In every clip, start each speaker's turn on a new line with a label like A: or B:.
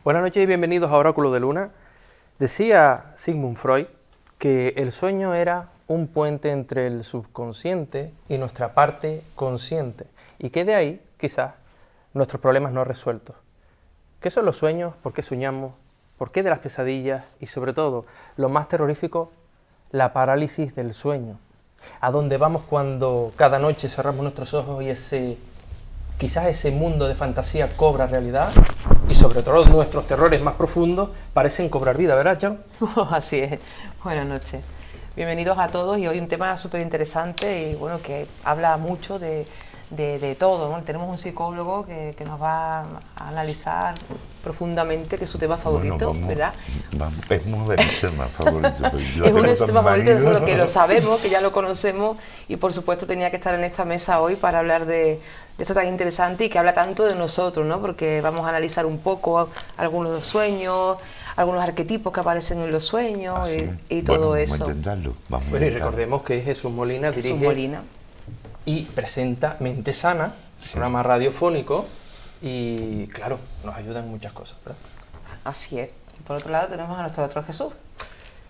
A: Buenas noches y bienvenidos a Oráculo de Luna. Decía Sigmund Freud que el sueño era un puente entre el subconsciente y nuestra parte consciente, y que de ahí, quizás, nuestros problemas no resueltos. ¿Qué son los sueños? ¿Por qué soñamos? ¿Por qué de las pesadillas? Y sobre todo, lo más terrorífico, la parálisis del sueño. ¿A dónde vamos cuando cada noche cerramos nuestros ojos y quizás ese mundo de fantasía cobra realidad? Y sobre todo nuestros terrores más profundos parecen cobrar vida, ¿verdad, Charo?
B: Así es. Buenas noches. Bienvenidos a todos, y hoy un tema súper interesante y bueno, que habla mucho de todo, ¿no? Tenemos un psicólogo que nos va a analizar profundamente, que es su tema favorito,
C: bueno,
B: ¿verdad?
C: Es uno de mis temas favoritos.
B: Es uno de sus temas favoritos, nosotros que lo sabemos, que ya lo conocemos, y por supuesto tenía que estar en esta mesa hoy para hablar de esto tan interesante y que habla tanto de nosotros, ¿no? Porque vamos a analizar un poco algunos sueños, algunos arquetipos que aparecen en los sueños y todo eso.
C: Vamos a intentarlo.
A: Bueno, y recordemos que Jesús Molina dirige y presenta Mente Sana, programa radiofónico, y claro, nos ayuda en muchas cosas, ¿verdad?
B: Así es. Y por otro lado tenemos a nuestro otro Jesús.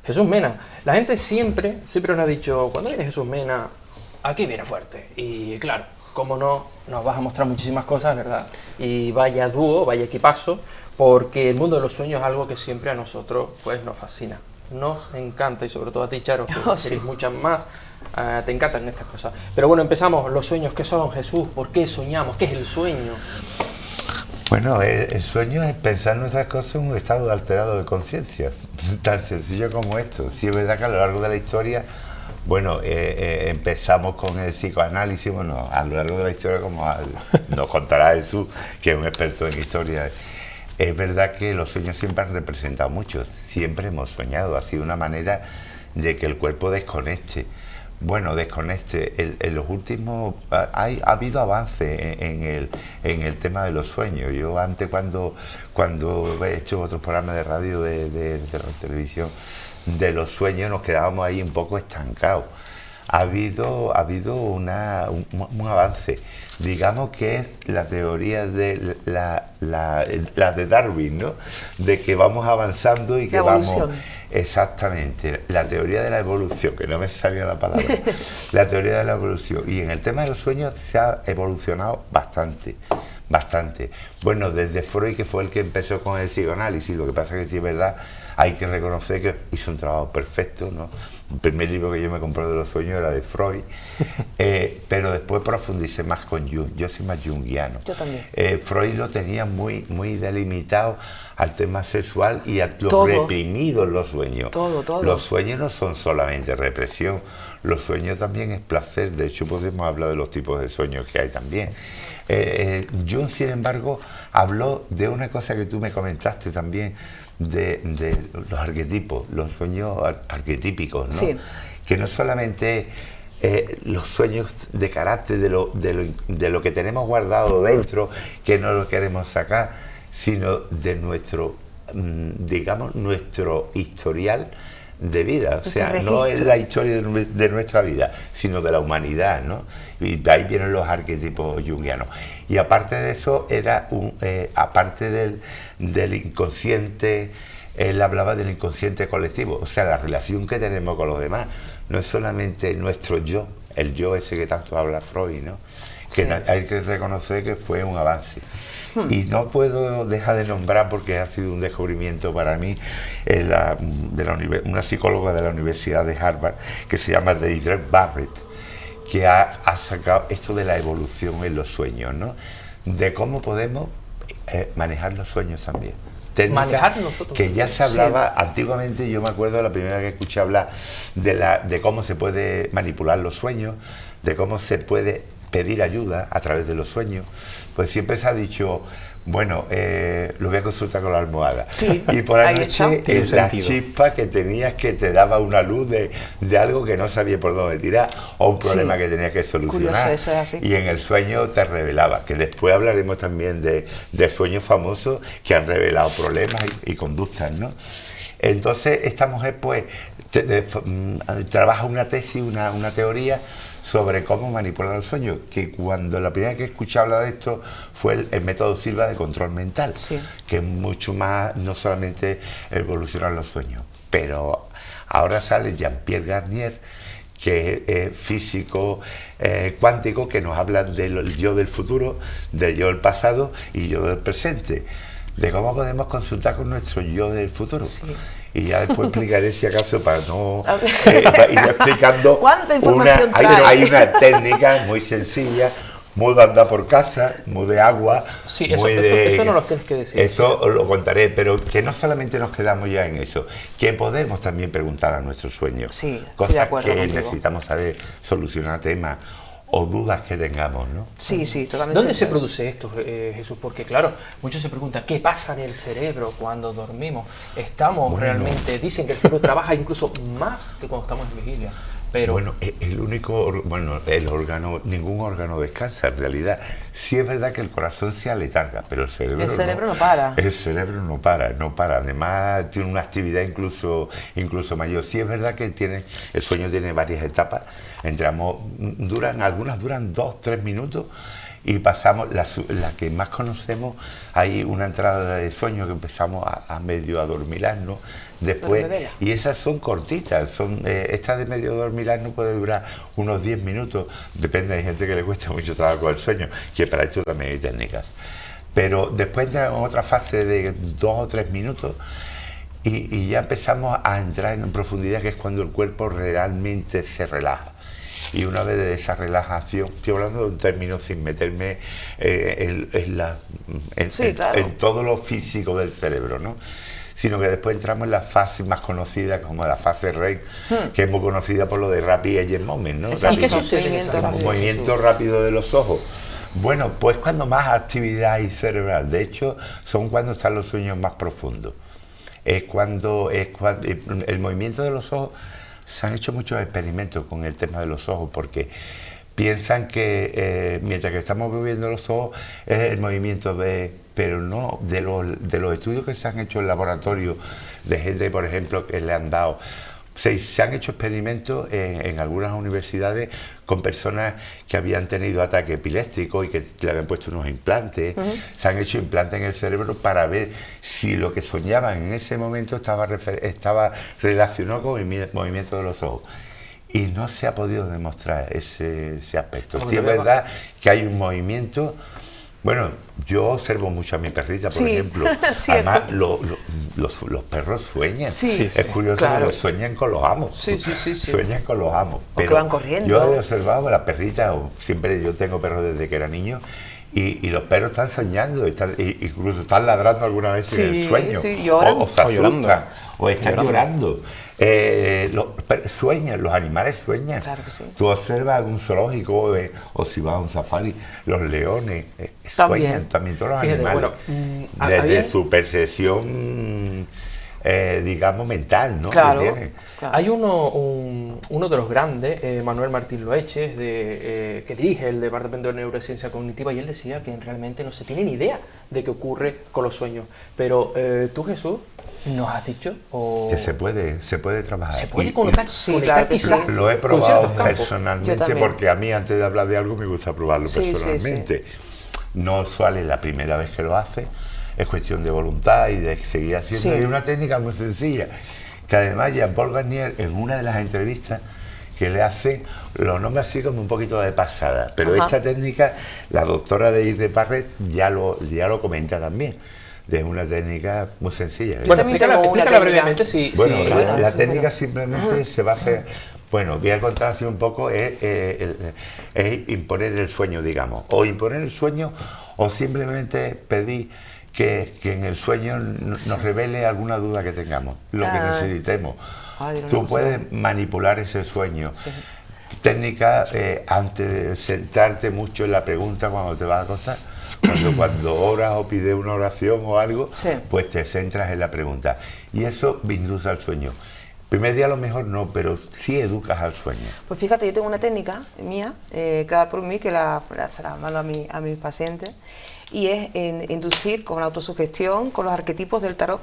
A: Jesús Mena. La gente siempre nos ha dicho, cuando viene Jesús Mena, aquí viene fuerte. Y claro, cómo no, nos vas a mostrar muchísimas cosas, ¿verdad? Y vaya dúo, vaya equipazo, porque el mundo de los sueños es algo que siempre a nosotros pues nos fascina. Nos encanta, y sobre todo a ti, Charo, que eres muchas más, te encantan estas cosas. Pero bueno, empezamos. Los sueños, ¿qué son, Jesús? ¿Por qué soñamos? ¿Qué es el sueño?
C: Bueno, el sueño es pensar nuestras cosas en un estado alterado de conciencia, tan sencillo como esto. Sí es verdad que a lo largo de la historia, bueno, empezamos con el psicoanálisis, bueno, a lo largo de la historia, como nos contará Jesús, que es un experto en historia. Es verdad que los sueños siempre han representado mucho, siempre hemos soñado, ha sido una manera de que el cuerpo desconecte. Bueno, en los últimos ha habido avance en el tema de los sueños. Yo antes, cuando he hecho otros programas de radio, de televisión, de los sueños, nos quedábamos ahí un poco estancados. Ha habido un avance. Digamos que es la teoría de la de Darwin, ¿no? De que vamos avanzando y que vamos... Exactamente, la teoría de la evolución, que no me salía la palabra, la teoría de la evolución. Y en el tema de los sueños se ha evolucionado bastante. Bueno, desde Freud, que fue el que empezó con el psicoanálisis, lo que pasa es que sí es verdad, hay que reconocer que hizo un trabajo perfecto, ¿no? El primer libro que yo me compré de los sueños era de Freud, pero después profundicé más con Jung. Yo soy más junguiano.
B: Yo también.
C: Freud lo tenía muy delimitado al tema sexual y a lo reprimido en los sueños.
B: Todo.
C: Los sueños no son solamente represión, los sueños también es placer. De hecho, podemos hablar de los tipos de sueños que hay también. Jung, sin embargo, habló de una cosa que tú me comentaste también, de los arquetipos, los sueños arquetípicos, ¿no?
B: Sí.
C: Que no solamente los sueños de carácter, de lo que tenemos guardado dentro, que no lo queremos sacar, sino de nuestro, digamos, nuestro historial de vida. O sea, no es la historia de nuestra vida, sino de la humanidad, ¿no? Y de ahí vienen los arquetipos junguianos. Y aparte de eso, aparte del inconsciente, él hablaba del inconsciente colectivo, o sea, la relación que tenemos con los demás. No es solamente nuestro yo, el yo ese que tanto habla Freud, ¿no? Que hay que reconocer que fue un avance. Y no puedo dejar de nombrar, porque ha sido un descubrimiento para mí, una psicóloga de la Universidad de Harvard, que se llama Deidre Barrett, que ha sacado esto de la evolución en los sueños, ¿no? De cómo podemos manejar los sueños también.
A: Manejar nosotros.
C: Que ya se hablaba antiguamente. Yo me acuerdo de la primera vez que escuché hablar de cómo se puede manipular los sueños, de cómo se puede pedir ayuda a través de los sueños. Pues siempre se ha dicho, bueno, lo voy a consultar con la almohada.
B: Sí,
C: y por la noche la chispa que tenías, que te daba una luz de algo que no sabía por dónde tirar, o un problema que tenías que solucionar.
B: Curioso, eso es así.
C: Y en el sueño te revelaba, que después hablaremos también de sueños famosos que han revelado problemas y conductas, ¿no? Entonces esta mujer pues trabaja una tesis, una teoría sobre cómo manipular el sueño, que cuando la primera vez que escuché hablar de esto fue el método Silva de control mental, que es mucho más, no solamente evolucionar los sueños, pero ahora sale Jean-Pierre Garnier, que es físico cuántico, que nos habla del yo del futuro, del yo del pasado y yo del presente, de cómo podemos consultar con nuestro yo del futuro. Y ya después explicaré, si acaso, para no ir explicando.
B: ¿Cuánta información trae?
C: Hay una técnica muy sencilla, muy de andar por casa, muy de agua.
A: Sí, eso no lo tienes que decir.
C: Eso os lo contaré, pero que no solamente nos quedamos ya en eso, que podemos también preguntar a nuestros sueños.
B: Sí,
C: cosas que necesitamos saber, solucionar temas o dudas que tengamos, ¿no?
B: Sí, totalmente.
A: ¿Dónde se produce esto, Jesús? Porque claro, muchos se preguntan, ¿qué pasa en el cerebro cuando dormimos? Realmente, dicen que el cerebro trabaja incluso más que cuando estamos en vigilia. Pero
C: bueno, ningún órgano descansa en realidad. Sí es verdad que el corazón se aletarga, pero el cerebro
B: no para.
C: El cerebro no para. Además tiene una actividad incluso mayor. Sí es verdad que el sueño tiene varias etapas. Algunas duran 2-3 minutos y pasamos, la que más conocemos, hay una entrada de sueño que empezamos a medio adormilarnos después, y esas son cortitas, esta de medio adormilarnos puede durar unos 10 minutos, depende, hay gente que le cuesta mucho trabajo el sueño, que para esto también hay técnicas, pero después entra en otra fase de 2 o 3 minutos y ya empezamos a entrar en profundidad, que es cuando el cuerpo realmente se relaja. Y una vez de esa relajación, estoy hablando de un término sin meterme en todo lo físico del cerebro, ¿no? Sino que después entramos en la fase más conocida, como la fase REM, que es muy conocida por lo de Rapid Eye Moment, ¿no?
B: ¿Qué sucede?
C: Un movimiento rápido de los ojos. Bueno, pues cuando más actividad hay cerebral, de hecho, son cuando están los sueños más profundos. Es cuando el movimiento de los ojos. Se han hecho muchos experimentos con el tema de los ojos, porque piensan que mientras que estamos moviendo los ojos es el movimiento pero no de los estudios que se han hecho en laboratorio de gente, por ejemplo, que le han dado. Se han hecho experimentos en algunas universidades con personas que habían tenido ataque epiléptico y que le habían puesto unos implantes. Se han hecho implantes en el cerebro para ver si lo que soñaban en ese momento estaba relacionado con el movimiento de los ojos. Y no se ha podido demostrar ese aspecto. Sí es verdad que hay un movimiento. Bueno, yo observo mucho a mi perrita, por ejemplo. Además, los perros sueñan. Es curioso, porque sueñan con los amos. Sueñan con los amos.
B: Pero van corriendo.
C: Yo he observado a las perritas, yo tengo perros desde que era niño, y los perros están soñando, incluso están ladrando alguna vez en el sueño.
B: Lloran.
C: O se asustan, o están llorando. Sueñan, los animales sueñan.
B: Claro que sí.
C: Tú observas algún zoológico o si vas a un safari, los leones sueñan también, todos los animales. Desde su percepción, digamos, mental, ¿no?
B: Claro.
C: Que tienen.
A: Hay uno de los grandes, Manuel Martín Loeches, que dirige el Departamento de Neurociencia Cognitiva, y él decía que realmente no se tiene ni idea de qué ocurre con los sueños. Pero tú, Jesús, ¿nos has dicho?
C: Que se puede trabajar.
A: ¿Se puede conectar?
B: Claro que sí.
C: Lo he probado personalmente, porque a mí antes de hablar de algo me gusta probarlo personalmente. No sale la primera vez que lo hace, es cuestión de voluntad y de seguir haciendo. Y una técnica muy sencilla, que además Jean-Paul Garnier, en una de las entrevistas que le hace, lo nombra así como un poquito de pasada, pero esta técnica la doctora de Irre Parret ya lo comenta también. Es una técnica muy sencilla.
A: Bueno, explícala brevemente.
C: La técnica simplemente se va a hacer. Bueno, voy a contar así un poco, es imponer el sueño, digamos, o imponer el sueño, o simplemente pedir que en el sueño nos revele alguna duda que tengamos, lo que necesitemos. Tú puedes manipular ese sueño. Técnica, antes de centrarte mucho en la pregunta cuando te vas a acostar, cuando oras o pides una oración o algo, pues te centras en la pregunta. Y eso induce al sueño. Primer día a lo mejor no, pero sí educas al sueño.
B: Pues fíjate, yo tengo una técnica mía, creada por mí, que se la mando a mis pacientes, y es inducir con la autosugestión, con los arquetipos del tarot,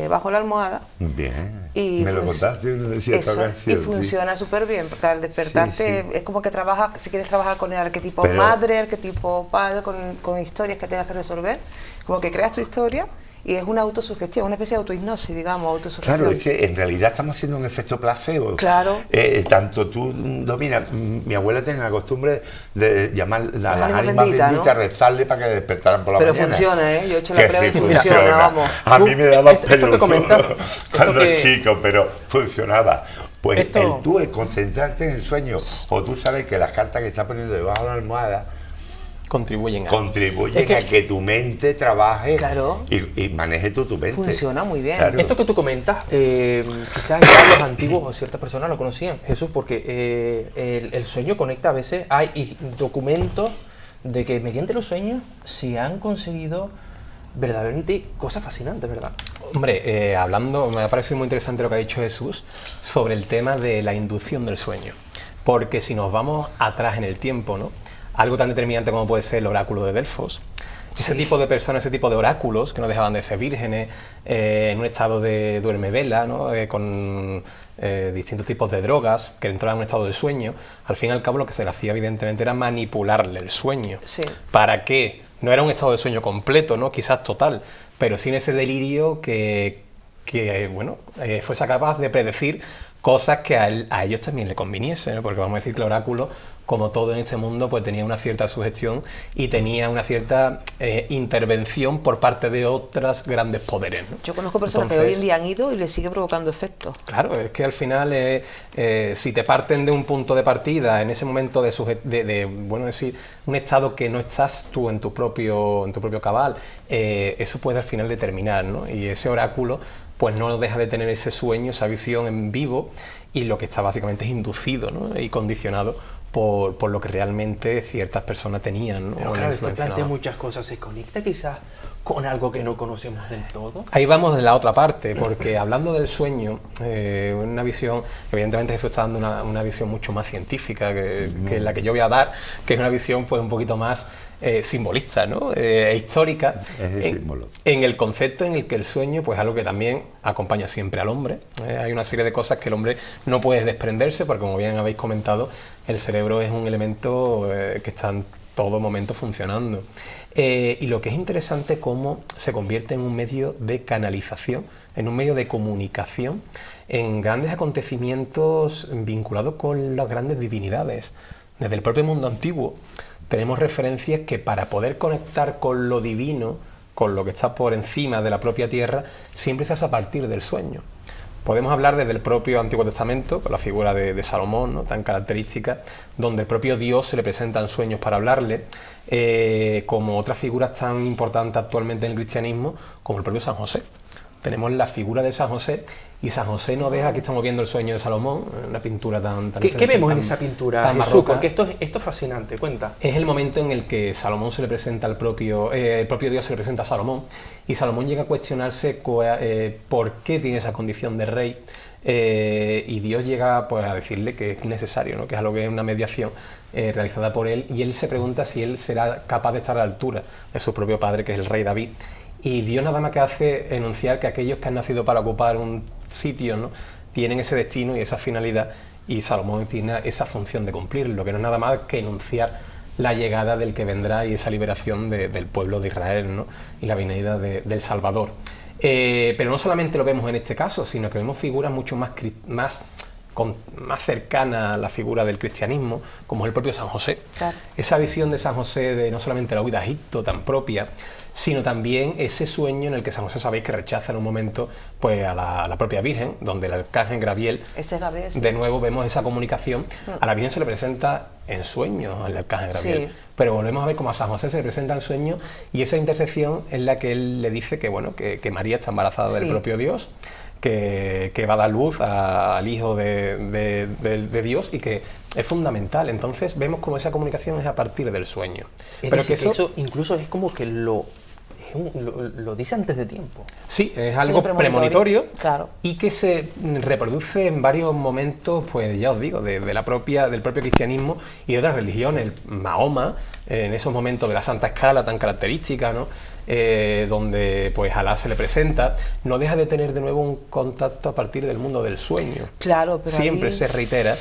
B: bajo la almohada.
C: Bien.
B: Y
C: me lo contaste en cierta ocasión.
B: Y funciona súper bien, porque al despertarte es como que trabajas, si quieres trabajar con el arquetipo madre, arquetipo padre, con historias que tengas que resolver, como que creas tu historia. Y es una autosugestión, una especie de autohipnosis, digamos, autosugestión.
C: Claro, es que en realidad estamos haciendo un efecto placebo.
B: Claro.
C: Tanto tú dominas. Mi abuela tenía la costumbre de llamar a las ánimas benditas, ¿no? Rezarle para que despertaran por la mañana.
B: Pero funciona, ¿eh? Yo he hecho la prueba y funciona, vamos.
C: A mí me daba pelo cuando
A: que...
C: chico, pero funcionaba. Pues el concentrarte en el sueño, o tú sabes que las cartas que estás poniendo debajo de la almohada contribuyen a que tu mente trabaje y maneje tu mente.
B: Funciona muy bien.
A: Claro. Esto que tú comentas, quizás ya los antiguos o ciertas personas lo conocían, Jesús, porque el sueño conecta a veces. Hay documentos de que mediante los sueños se han conseguido verdaderamente cosas fascinantes, ¿verdad?
D: Hombre, hablando, me ha parecido muy interesante lo que ha dicho Jesús sobre el tema de la inducción del sueño. Porque si nos vamos atrás en el tiempo, ¿no? Algo tan determinante como puede ser el oráculo de Delfos. Ese tipo de personas, ese tipo de oráculos que no dejaban de ser vírgenes, en un estado de duerme-vela, ¿no? Con distintos tipos de drogas, que entraban en un estado de sueño, al fin y al cabo lo que se le hacía evidentemente era manipularle el sueño.
B: Sí.
D: ¿Para qué? No era un estado de sueño completo, ¿no? Quizás total, pero sin ese delirio que fuese capaz de predecir cosas que a ellos también le conviniesen, ¿no? Porque vamos a decir que el oráculo, como todo en este mundo, pues tenía una cierta sugestión y tenía una cierta intervención por parte de otros grandes poderes, ¿no?
B: Yo conozco personas que hoy en día han ido y les sigue provocando efectos.
D: Claro, es que al final, si te parten de un punto de partida, en ese momento decir, un estado que no estás tú en tu propio cabal, eso puede al final determinar, ¿no? Y ese oráculo pues no deja de tener ese sueño, esa visión en vivo, y lo que está básicamente es inducido, ¿no? Y condicionado por lo que realmente ciertas personas tenían, ¿no?
A: Pero claro, esto plantea muchas cosas. ¿Se conecta quizás con algo que no conocemos del todo?
D: Ahí vamos de la otra parte, porque hablando del sueño, una visión, evidentemente Jesús está dando una visión mucho más científica que la que yo voy a dar, que es una visión pues un poquito más simbolista, ¿no? Histórica, en el concepto en el que el sueño pues algo que también acompaña siempre al hombre. Hay una serie de cosas que el hombre no puede desprenderse, porque como bien habéis comentado, el cerebro es un elemento que está en todo momento funcionando. Y lo que es interesante, cómo se convierte en un medio de canalización, en un medio de comunicación, en grandes acontecimientos vinculados con las grandes divinidades. Desde el propio mundo antiguo tenemos referencias que para poder conectar con lo divino, con lo que está por encima de la propia tierra, siempre se hace a partir del sueño. Podemos hablar desde el propio Antiguo Testamento, con la figura de Salomón, ¿no? Tan característica, donde el propio Dios se le presenta en sueños para hablarle, como otras figuras tan importantes actualmente en el cristianismo, como el propio San José. Tenemos la figura de San José, y San José no deja, aquí estamos viendo el sueño de Salomón, una pintura tan
A: ¿Qué vemos en esa pintura, Jesús? Porque esto es fascinante, cuenta.
D: Es el momento en el que Salomón se le presenta el propio Dios se le presenta a Salomón, y Salomón llega a cuestionarse por qué tiene esa condición de rey, y Dios llega pues a decirle que es necesario, ¿no? Que es algo que es una mediación realizada por él, y él se pregunta si él será capaz de estar a la altura de su propio padre, que es el rey David. Y Dios nada más que hace enunciar que aquellos que han nacido para ocupar un sitio, ¿no? Tienen ese destino y esa finalidad, y Salomón tiene esa función de cumplirlo, que no es nada más que enunciar la llegada del que vendrá y esa liberación del pueblo de Israel, ¿no? Y la venida del Salvador. Pero no solamente lo vemos en este caso, sino que vemos figuras mucho más cercana a la figura del cristianismo, como es el propio San José. Claro. Esa visión de San José de no solamente la huida a Egipto tan propia, sino también ese sueño en el que San José, sabéis que rechaza en un momento pues a la propia Virgen, donde el arcángel Gabriel,
B: sí.
D: De nuevo vemos esa comunicación. A la Virgen se le presenta en sueños al arcángel Gabriel, sí. Pero volvemos a ver cómo a San José se le presenta en sueño, y esa intersección es la que él le dice que, bueno, que María está embarazada del propio Dios, que va a dar luz al Hijo de Dios, y que es fundamental. Entonces vemos cómo esa comunicación es a partir del sueño.
A: Pero que eso incluso es como que lo dice antes de tiempo.
D: Sí, es algo premonitorio,
B: claro.
D: Y que se reproduce en varios momentos, pues ya os digo, del propio cristianismo y de otras religiones. Mahoma, en esos momentos de la Santa Escala tan característica, ¿no? donde pues Alá se le presenta, no deja de tener de nuevo un contacto a partir del mundo del sueño.
B: Claro, pero
D: siempre
B: ahí
D: se reitera.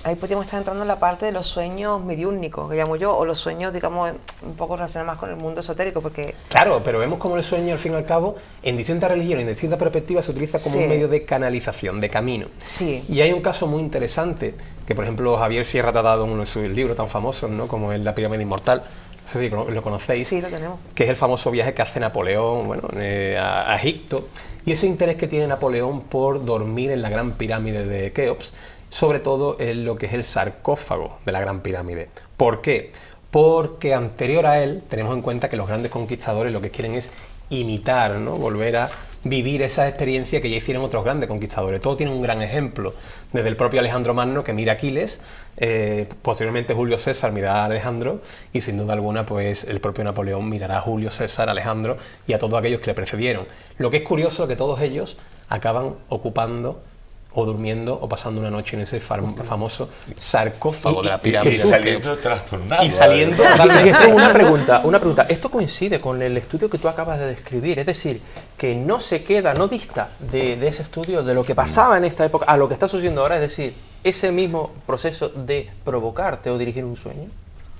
B: Ahí podríamos estar entrando en la parte de los sueños mediúnicos, que llamo yo, o los sueños, digamos, un poco relacionados más con el mundo esotérico, porque...
D: Claro, pero vemos como el sueño, al fin y al cabo, en distintas religiones, en distintas perspectivas, se utiliza como un medio de canalización, de camino.
B: Sí.
D: Y hay un caso muy interesante, que por ejemplo Javier Sierra ha tratado en uno de sus libros tan famosos, ¿no?, como es La pirámide inmortal, no sé si lo conocéis.
B: Sí, lo tenemos.
D: Que es el famoso viaje que hace Napoleón, bueno, a Egipto, y ese interés que tiene Napoleón por dormir en la gran pirámide de Keops, sobre todo en lo que es el sarcófago de la Gran Pirámide. ¿Por qué? Porque anterior a él tenemos en cuenta que los grandes conquistadores lo que quieren es imitar, ¿no?, volver a vivir esa experiencia que ya hicieron otros grandes conquistadores. Todo tiene un gran ejemplo, desde el propio Alejandro Magno, que mira a Aquiles, posteriormente Julio César mirará a Alejandro, y sin duda alguna pues el propio Napoleón mirará a Julio César, a Alejandro y a todos aquellos que le precedieron. Lo que es curioso es que todos ellos acaban ocupando o durmiendo o pasando una noche en ese famoso sarcófago de la pirámide.
C: Y saliendo trastornado.
D: Y saliendo
A: Una pregunta. ¿Esto coincide con el estudio que tú acabas de describir? Es decir, que no se queda, no dista de ese estudio, de lo que pasaba en esta época, a lo que está sucediendo ahora, es decir, ese mismo proceso de provocarte o dirigir un sueño.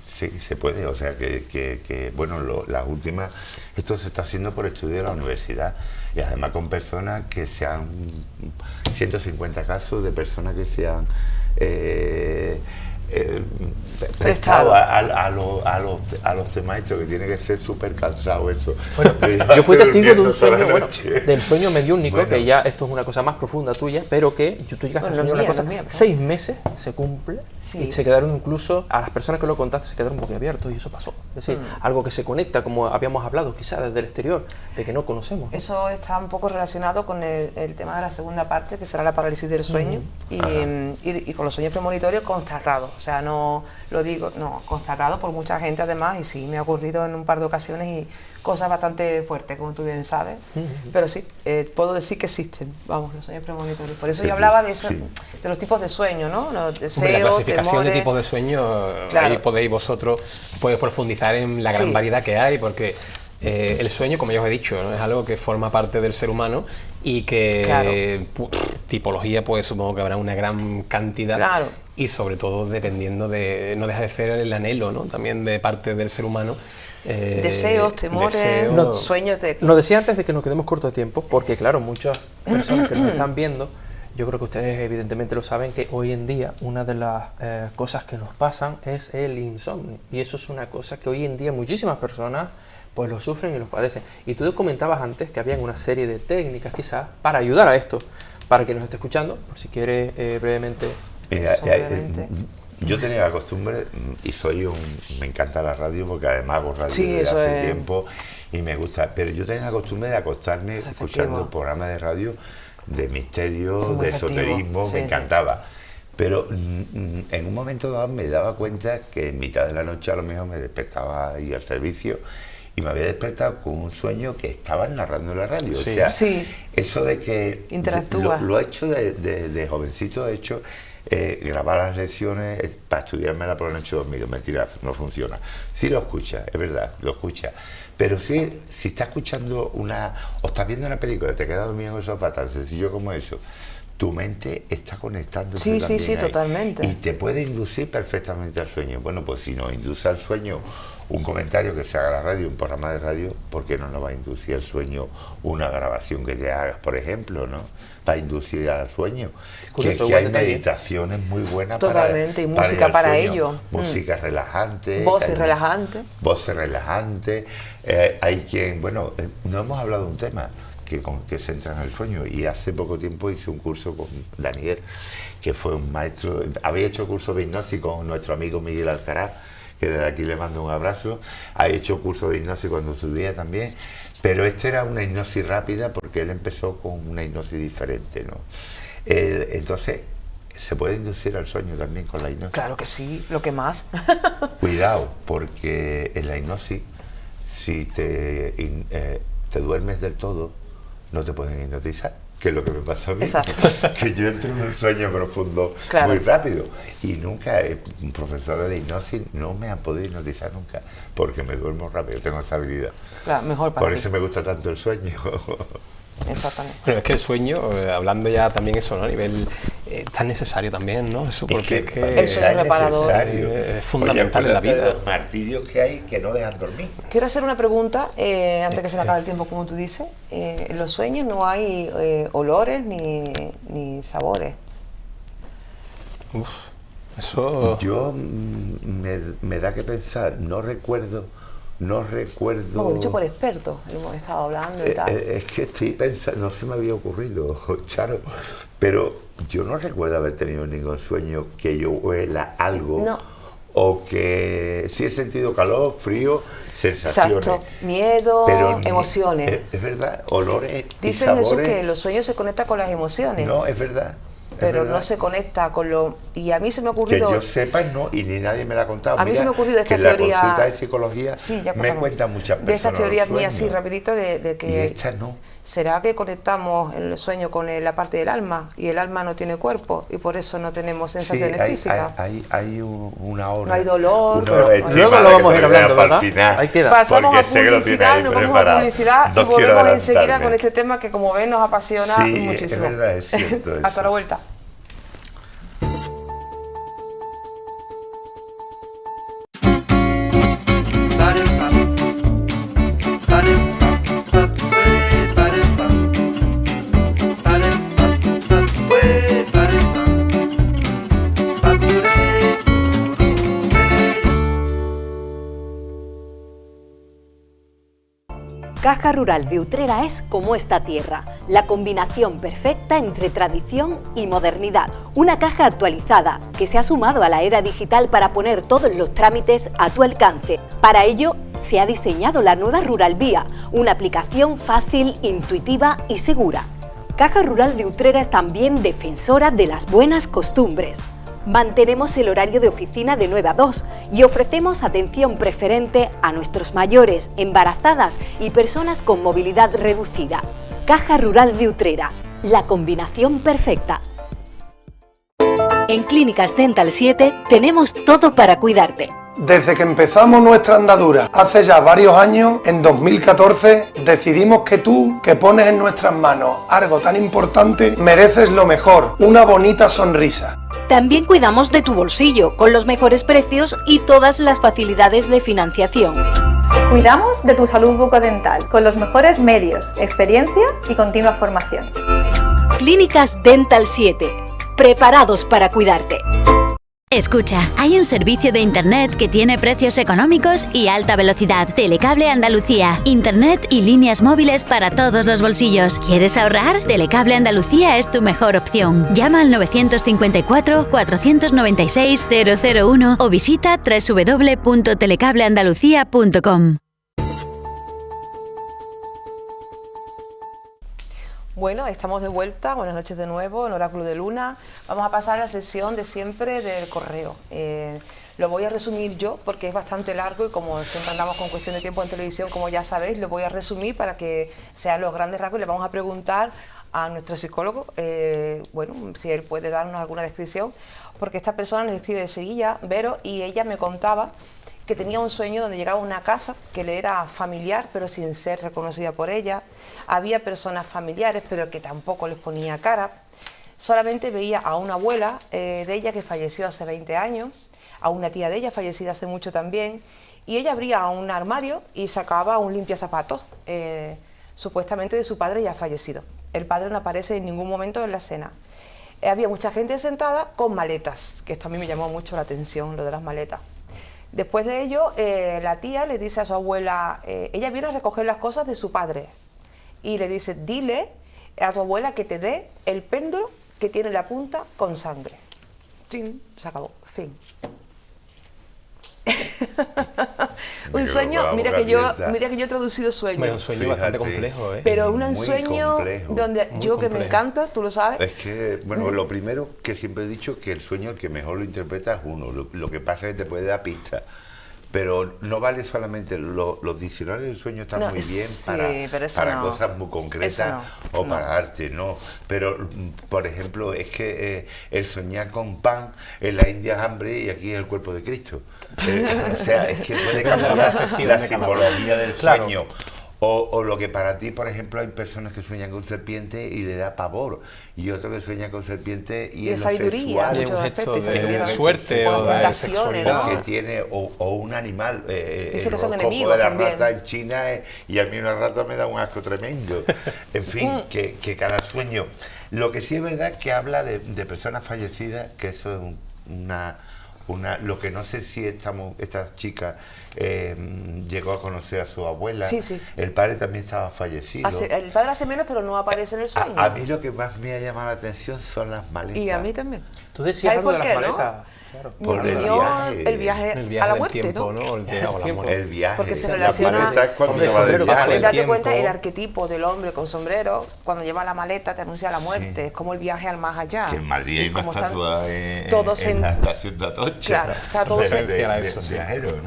C: Sí, se puede, o sea que bueno, las últimas, esto se está haciendo por estudio de la universidad y además con personas que se han, 150 casos de personas que se han prestado a los temas estos, que tiene que ser súper cansado eso.
A: Bueno, yo fui testigo de un sueño, bueno, del sueño mediúnico,
C: bueno,
A: que ya esto es una cosa más profunda tuya, pero que tú llegaste a soñar una cosa, 6 meses se cumple,
B: sí,
A: y se quedaron incluso, a las personas que lo contaste se quedaron boquiabiertos, y eso pasó. Es decir, algo que se conecta, como habíamos hablado quizás desde el exterior, de que no conocemos, ¿no?
B: Eso está un poco relacionado con el tema de la segunda parte, que será la parálisis del sueño, y con los sueños premonitorios constatados. O sea, no lo digo, no, constatado por mucha gente además, y sí, me ha ocurrido en un par de ocasiones y cosas bastante fuertes, como tú bien sabes, pero sí, puedo decir que existen, vamos, los sueños premonitorios. Por eso yo hablaba de, de los tipos de sueños, ¿no? Los deseos,
D: la clasificación
B: temores,
D: de tipos de sueños,
B: claro,
D: ahí podéis vosotros profundizar en la gran variedad que hay, porque el sueño, como ya os he dicho, ¿no?, es algo que forma parte del ser humano y que tipología, pues supongo que habrá una gran cantidad, y sobre todo dependiendo de, no deja de ser el anhelo, ¿no?, también de parte del ser humano.
B: Deseos, temores, sueños de...
A: Nos decía antes de que nos quedemos cortos de tiempo, porque claro, muchas personas que nos están viendo, yo creo que ustedes evidentemente lo saben, que hoy en día una de las cosas que nos pasan es el insomnio, y eso es una cosa que hoy en día muchísimas personas pues lo sufren y los padecen. Y tú comentabas antes que había una serie de técnicas quizás para ayudar a esto, para quien nos esté escuchando, por si quieres brevemente.
C: Mira, yo tenía la costumbre, y me encanta la radio porque además hago radio desde hace tiempo y me gusta, pero yo tenía la costumbre de acostarme escuchando programas de radio de misterio, de esoterismo, me encantaba. Pero en un momento dado me daba cuenta que en mitad de la noche a lo mejor me despertaba ahí al servicio y me había despertado con un sueño que estaban narrando en la radio. O sea, eso de que lo he hecho de jovencito, he hecho grabar las lecciones para estudiármela por la noche dormido. Mentira, no funciona. Sí lo escucha, es verdad, lo escucha. Pero si estás escuchando o estás viendo una película y te quedas dormido en el sofá, tan sencillo como eso, tu mente está conectando.
B: Sí, totalmente.
C: Y te puede inducir perfectamente al sueño. Bueno, pues si nos induce al sueño un comentario que se haga en la radio, un programa de radio, ¿por qué no nos va a inducir al sueño una grabación que te hagas, por ejemplo, ¿no? Va a inducir al sueño. Curioso, que hay meditaciones muy buenas
B: totalmente, y música para ello.
C: Música relajante.
B: Voces relajantes.
C: Voces relajantes. Hay quien, bueno, no hemos hablado de un tema que se entra en el sueño, y hace poco tiempo hice un curso con Daniel, que fue un maestro, había hecho curso de hipnosis con nuestro amigo Miguel Alcaraz, que desde aquí le mando un abrazo, ha hecho curso de hipnosis cuando estudié también, pero este era una hipnosis rápida porque él empezó con una hipnosis diferente, ¿no? Entonces, ¿se puede inducir al sueño también con la hipnosis?
B: Claro que sí, lo que más.
C: Cuidado, porque en la hipnosis, si te duermes del todo, no te pueden hipnotizar, que es lo que me pasa a mí.
B: Exacto.
C: Que yo entro en un sueño profundo muy rápido. Y nunca, profesores de hipnosis no me han podido hipnotizar nunca, porque me duermo rápido, tengo esta habilidad.
B: Claro, mejor para
C: Por
B: ti.
C: eso me gusta tanto el sueño.
B: Exactamente.
D: Pero es que el sueño, hablando ya también eso, ¿no? A nivel tan necesario también, ¿no? Eso porque es que
B: el sueño reparador
D: es fundamental en la vida.
C: Los martirios que hay que no dejan dormir.
B: Quiero hacer una pregunta, antes que se me acabe el tiempo, como tú dices. En los sueños no hay olores ni sabores.
D: Uf, eso...
C: Yo me da que pensar, no recuerdo.
B: Como dicho por expertos, hemos estado hablando y tal.
C: Es que estoy pensando, no se me había ocurrido, Charo, pero yo no recuerdo haber tenido ningún sueño que yo huela algo.
B: No.
C: O que sí he sentido calor, frío, sensaciones.
B: Exacto, miedo,
C: pero
B: emociones.
C: Es verdad, olores.
B: Dice
C: y sabores.
B: Jesús que los sueños se conectan con las emociones.
C: No, es verdad.
B: Pero no se conecta con lo... Y a mí se me ha
C: Que
B: ocurrido...
C: yo sepa, no, y ni nadie me la ha contado.
B: A mí se me ha ocurrido esta
C: que
B: teoría...
C: En la consulta de psicología
B: sí, ya
C: me cuentan muchas personas.
B: De estas teorías
C: los
B: mías, sí,
C: sueños.
B: rapidito, de que...
C: Y esta no.
B: ¿Será que conectamos el sueño con la parte del alma? Y el alma no tiene cuerpo, y por eso no tenemos sensaciones físicas.
C: Hay una hora.
B: No hay dolor.
C: Una hora
A: Luego
C: estimada
A: lo vamos a
C: que
A: ir
C: te
A: hablando,
C: para el
A: ¿verdad?
C: final,
A: Ahí queda.
B: Pasamos a
C: porque sé que lo tienes
B: publicidad,
C: ahí
B: nos vamos a
C: preparado.
B: publicidad
C: No
B: y
C: quiero
B: volvemos enseguida
C: adelantarme.
B: con este tema que, como ven, nos apasiona
C: Sí,
B: muchísimo.
C: es verdad, es cierto eso.
B: Hasta la vuelta.
E: Caja Rural de Utrera es como esta tierra, la combinación perfecta entre tradición y modernidad. Una caja actualizada que se ha sumado a la era digital para poner todos los trámites a tu alcance. Para ello, se ha diseñado la nueva Rural Vía, una aplicación fácil, intuitiva y segura. Caja Rural de Utrera es también defensora de las buenas costumbres. Mantenemos el horario de oficina de 9 a 2 y ofrecemos atención preferente a nuestros mayores, embarazadas y personas con movilidad reducida. Caja Rural de Utrera, la combinación perfecta. En Clínicas Dental 7 tenemos todo para cuidarte.
F: Desde que empezamos nuestra andadura hace ya varios años, en 2014, decidimos que tú, que pones en nuestras manos algo tan importante, mereces lo mejor, una bonita sonrisa.
E: También cuidamos de tu bolsillo, con los mejores precios y todas las facilidades de financiación.
G: Cuidamos de tu salud bucodental, con los mejores medios, experiencia y continua formación.
E: Clínicas Dental 7, preparados para cuidarte.
H: Escucha, hay un servicio de Internet que tiene precios económicos y alta velocidad. Telecable Andalucía. Internet y líneas móviles para todos los bolsillos. ¿Quieres ahorrar? Telecable Andalucía es tu mejor opción. Llama al 954-496-001 o visita www.telecableandalucía.com.
B: Bueno, estamos de vuelta, buenas noches de nuevo en Oráculo de Luna. Vamos a pasar a la sesión de siempre del correo. Lo voy a resumir yo porque es bastante largo y como siempre andamos con cuestión de tiempo en televisión, como ya sabéis, lo voy a resumir para que sean los grandes rasgos y le vamos a preguntar a nuestro psicólogo, bueno, si él puede darnos alguna descripción, porque esta persona nos escribe de Sevilla, Vero, y ella me contaba que tenía un sueño donde llegaba a una casa que le era familiar, pero sin ser reconocida por ella. Había personas familiares, pero que tampoco les ponía cara. Solamente veía a una abuela de ella que falleció hace 20 años, a una tía de ella fallecida hace mucho también, y ella abría un armario y sacaba un limpiazapatos, supuestamente de su padre ya fallecido. El padre no aparece en ningún momento en la escena. Había mucha gente sentada con maletas, que esto a mí me llamó mucho la atención, lo de las maletas. Después de ello, la tía le dice a su abuela, ella viene a recoger las cosas de su padre, y le dice, dile a tu abuela que te dé el péndulo que tiene la punta con sangre. ¡Tin! Se acabó, fin. Un sueño, mira que yo he traducido sueño.
D: Bueno, un sueño bastante complejo, ¿eh?
B: Pero un
C: Muy
B: sueño
C: complejo.
B: donde
D: Muy
B: yo que me
D: complejo.
B: encanta, tú lo sabes.
C: Es que, bueno, lo primero que siempre he dicho que el sueño el que mejor lo interpreta es uno. Lo que pasa es que te puede dar pistas. pero no vale solamente, los diccionarios del sueño están muy bien para cosas muy concretas o para arte, no. Pero, por ejemplo, es que el soñar con pan en la India es hambre y aquí es el cuerpo de Cristo. O sea, es que puede cambiar la simbología del sueño. O lo que para ti, por ejemplo, hay personas que sueñan con serpiente y le da pavor, y otro que sueña con serpiente y es
B: sabiduría,
C: sexual,
D: un gesto de suerte
B: o de sexualidad,
C: o que tiene o un animal,
B: dice que son
C: el
B: enemigos
C: de la
B: también.
C: rata en China, y a mí una rata me da un asco tremendo. En fin, que cada sueño. Lo que sí es verdad que habla de personas fallecidas, que eso es lo que no sé si esta chica llegó a conocer a su abuela.
B: Sí, sí.
C: El padre también estaba fallecido.
B: El padre hace menos, pero no aparece en el sueño.
C: A mí lo que más me ha llamado la atención son las maletas.
B: Y a mí también.
A: Tú decías algo de las maletas.
B: ¿No?
A: Claro.
C: Por
B: el viaje a la muerte,
D: tiempo,
B: ¿no?
C: El viaje.
B: Porque se relaciona.
C: La maleta es cuando te va del viaje.
B: Date cuenta, el arquetipo del hombre con sombrero, cuando lleva la maleta te anuncia la muerte, es como el viaje al más allá.
C: Que en Madrid hay una estatua en la estación de Atocha.
B: Claro, está todo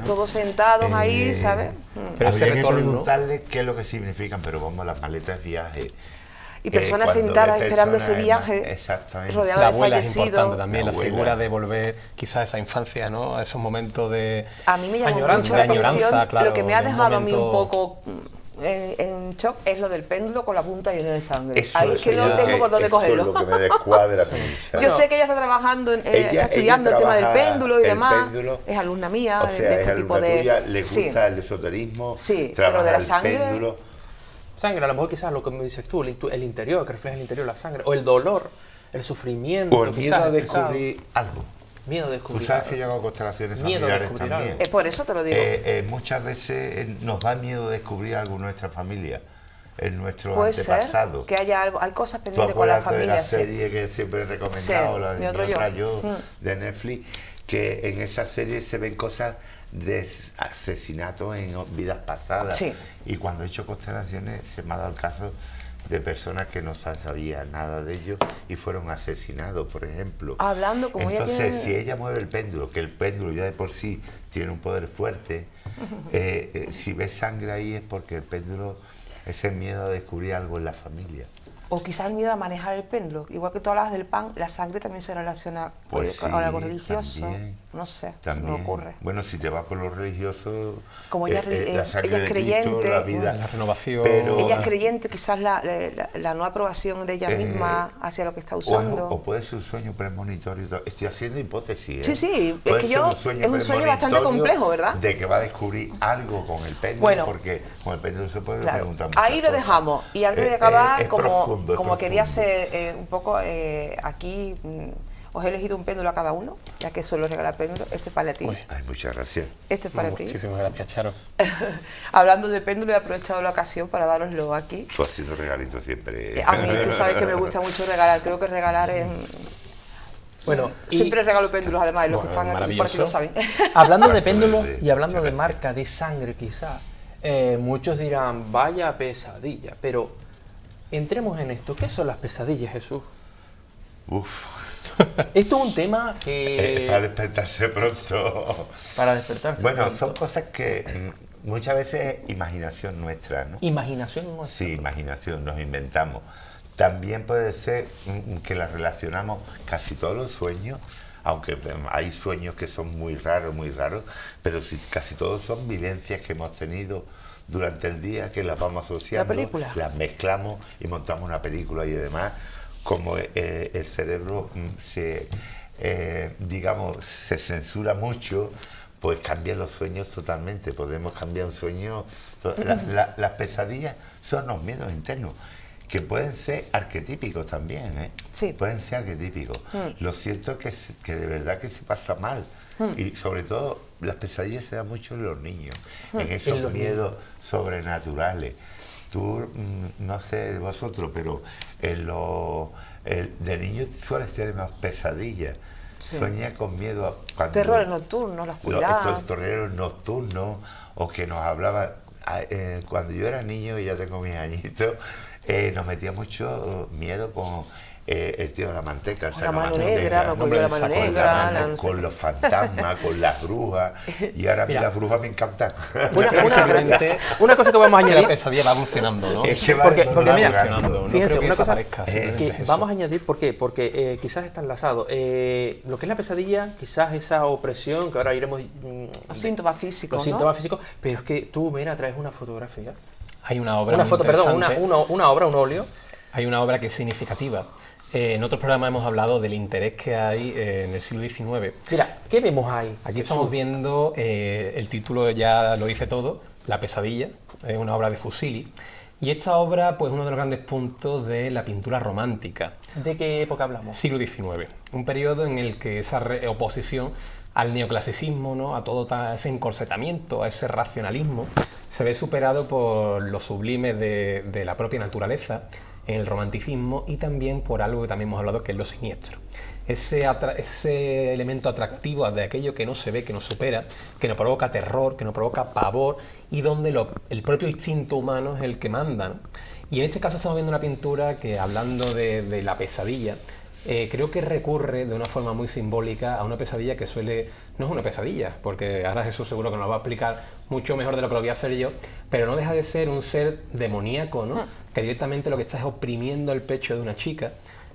B: todos sentados ahí, ¿sabes?
C: Pero habría que preguntarle qué es lo que significan, pero vamos, las maletas viaje.
B: Y personas sentadas esperando ese viaje, rodeadas
D: la
B: de
D: abuela
B: fallecidos.
D: Es importante también, la figura de volver quizás a esa infancia, ¿no? A esos momentos de
B: a mí me llamó mucho la atención, lo que me ha dejado a mí un poco en shock es lo del péndulo con la punta llena de sangre. Ahí es que no tengo por dónde cogerlo.
C: Eso es lo que me descuadra.
B: Yo sé que ella está trabajando, está estudiando el tema del péndulo y demás. Es alumna mía de este tipo de...
C: Le gusta el esoterismo,
B: pero de la sangre...
A: Sangre, a lo mejor quizás lo que me dices tú, el interior, que refleja el interior, la sangre, o el dolor, el sufrimiento.
C: O el miedo a descubrir algo.
A: Miedo a descubrir.
C: Tú sabes que yo hago constelaciones familiares también.
B: Es por eso te lo digo.
C: Muchas veces nos da miedo descubrir algo en nuestra familia, en nuestro
B: puede
C: antepasado.
B: Ser que haya algo, hay cosas pendientes con la familia.
C: De la serie que siempre he recomendado, la de Mi otro yo, de Netflix, que en esa serie se ven cosas de asesinatos en vidas pasadas. Y cuando he hecho constelaciones se me ha dado el caso de personas que no sabían nada de ellos y fueron asesinados, por ejemplo.
B: Hablando como
C: entonces, si ella mueve el péndulo, que el péndulo ya de por sí tiene un poder fuerte, si ves sangre ahí es porque el péndulo es el miedo a descubrir algo en la familia.
B: O quizás el miedo a manejar el péndulo. Igual que tú hablas del pan, la sangre también se relaciona con algo religioso. También, no sé, se me ocurre.
C: Bueno, si te vas por lo religioso,
B: como ella,
C: la sangre
B: ella es creyente,
C: Cristo, la vida,
D: la renovación.
C: Pero,
B: ella es creyente, quizás la no aprobación de ella misma hacia lo que está usando.
C: O puede ser un sueño premonitorio. Estoy haciendo hipótesis.
B: Sí, es que es un sueño bastante complejo, ¿verdad?
C: De que va a descubrir algo con el péndulo, porque con el péndulo se puede preguntar muchas
B: ahí lo
C: cosas.
B: dejamos. Y antes de acabar, como quería
C: hacer
B: un poco aquí, os he elegido un péndulo a cada uno, ya que suelo regalar péndulos. Este es para ti.
C: Ay, muchas gracias.
B: Este es para ti.
D: Muchísimas gracias, Charo.
B: Hablando de péndulo, he aprovechado la ocasión para daroslo aquí.
C: Tú haciendo regalitos siempre.
B: A mí, tú sabes que me gusta mucho regalar. Creo que regalar es...
A: Bueno,
B: siempre regalo péndulos, además, los que están aquí, por aquí lo saben.
A: Hablando de péndulos y hablando de marca, de sangre quizás, muchos dirán, vaya pesadilla, pero entremos en esto. ¿Qué son las pesadillas, Jesús? Esto es un tema que...
C: para despertarse pronto.
A: Para despertarse pronto.
C: Son cosas que muchas veces es imaginación nuestra, ¿no?
A: ¿Imaginación nuestra?
C: Sí, imaginación, nos inventamos. También puede ser que las relacionamos casi todos los sueños, aunque hay sueños que son muy raros, pero casi todos son vivencias que hemos tenido durante el día, que las vamos asociando,
B: ¿la película?
C: Las mezclamos y montamos una película y además, como el cerebro se censura mucho, pues cambian los sueños totalmente. Podemos cambiar un sueño. Las pesadillas son los miedos internos, que pueden ser arquetípicos también, ¿eh?
B: Sí.
C: Pueden ser arquetípicos. Lo cierto es que de verdad que se pasa mal. Y sobre todo, las pesadillas se dan mucho en los niños, en esos miedos sobrenaturales. Tú, no sé de vosotros, pero de niño sueles tener más pesadillas. Sí. Sueña con miedo.
B: Terrores nocturnos, la oscuridad.
C: Estos terrores nocturnos, o que nos hablaban. Cuando yo era niño, y ya tengo mis añitos, nos metía mucho miedo con el tío de la manteca,
B: la mano negra, me acuerdo de la mano negra,
C: con los fantasmas, con las brujas, y ahora a mí las brujas me encantan.
A: Una cosa que vamos a añadir,
D: la pesadilla va evolucionando, ¿no?
C: Es que
A: porque mira,
D: evolucionando,
A: fíjense, una cosa
D: que
A: vamos a añadir, ¿por qué? Porque quizás está enlazado. Lo que es la pesadilla, quizás esa opresión, que ahora iremos...
B: los síntomas físicos,
A: los síntomas físicos, pero es que tú, mira, traes una fotografía.
D: Hay una obra
A: una foto, perdón, una obra, un óleo.
D: Hay una obra que es significativa. En otros programas hemos hablado del interés que hay en el siglo XIX.
A: Mira, ¿qué vemos ahí?
D: Aquí estamos viendo, el título ya lo dice todo, La pesadilla, es una obra de Fusili. Y esta obra, pues, es uno de los grandes puntos de la pintura romántica.
A: ¿De qué época hablamos?
D: Siglo XIX. Un periodo en el que esa oposición al neoclasicismo, ¿no?, a todo ese encorsetamiento, a ese racionalismo, se ve superado por lo sublime de la propia naturaleza, en el romanticismo, y también por algo que también hemos hablado, que es lo siniestro. Ese elemento atractivo de aquello que no se ve, que nos supera, que nos provoca terror, que nos provoca pavor, y donde el propio instinto humano es el que manda, ¿no? Y en este caso estamos viendo una pintura que, hablando de la pesadilla, creo que recurre de una forma muy simbólica a una pesadilla que no es una pesadilla, porque ahora Jesús seguro que nos va a explicar mucho mejor de lo que lo voy a hacer yo, pero no deja de ser un ser demoníaco, ¿no? Que directamente lo que está es oprimiendo el pecho de una chica,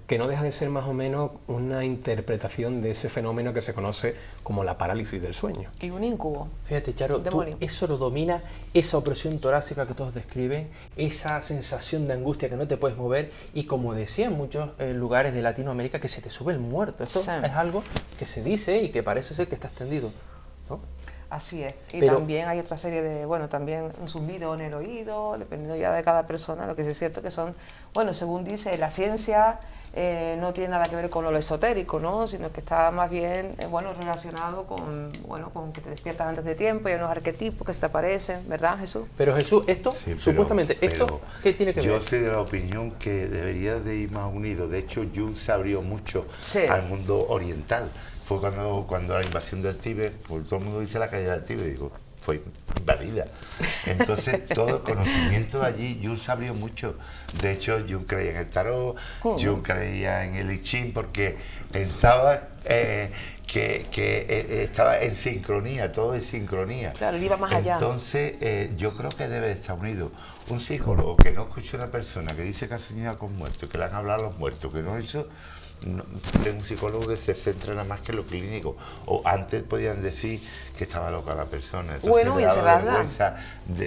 D: que no deja de ser más o menos una interpretación de ese fenómeno que se conoce como la parálisis del sueño.
B: Y un incubo.
A: Fíjate, Charo, eso lo domina, esa opresión torácica que todos describen, esa sensación de angustia que no te puedes mover, y como decía en muchos lugares de Latinoamérica, que se te sube el muerto. Esto es algo que se dice y que parece ser que está extendido, ¿no?
B: Así es. Y también hay otra serie de, también un zumbido en el oído, dependiendo ya de cada persona. Lo que sí es cierto que son, según dice la ciencia, no tiene nada que ver con lo esotérico, ¿no? Sino que está más bien, relacionado con que te despiertas antes de tiempo y hay unos arquetipos que se te aparecen, ¿verdad, Jesús?
A: Pero Jesús, supuestamente, ¿qué tiene que ver?
C: Yo soy de la opinión que debería de ir más unido. De hecho, Jung se abrió mucho al mundo oriental. Fue cuando la invasión del Tíbet, pues todo el mundo dice la caída del Tíbet, digo, fue invadida. Entonces, todo el conocimiento de allí, Jung se abrió mucho. De hecho, Jung creía en el tarot, Jung creía en el I Ching, porque pensaba que estaba en sincronía, todo en sincronía.
B: Claro, él iba más allá.
C: Entonces, yo creo que debe estar unido. Un psicólogo que no escucha a una persona que dice que ha soñado con muertos, que le han hablado a los muertos, que no eso... No, es un psicólogo que se centra nada más que en lo clínico, o antes podían decir que estaba loca la persona. Entonces,
B: y encerrarla.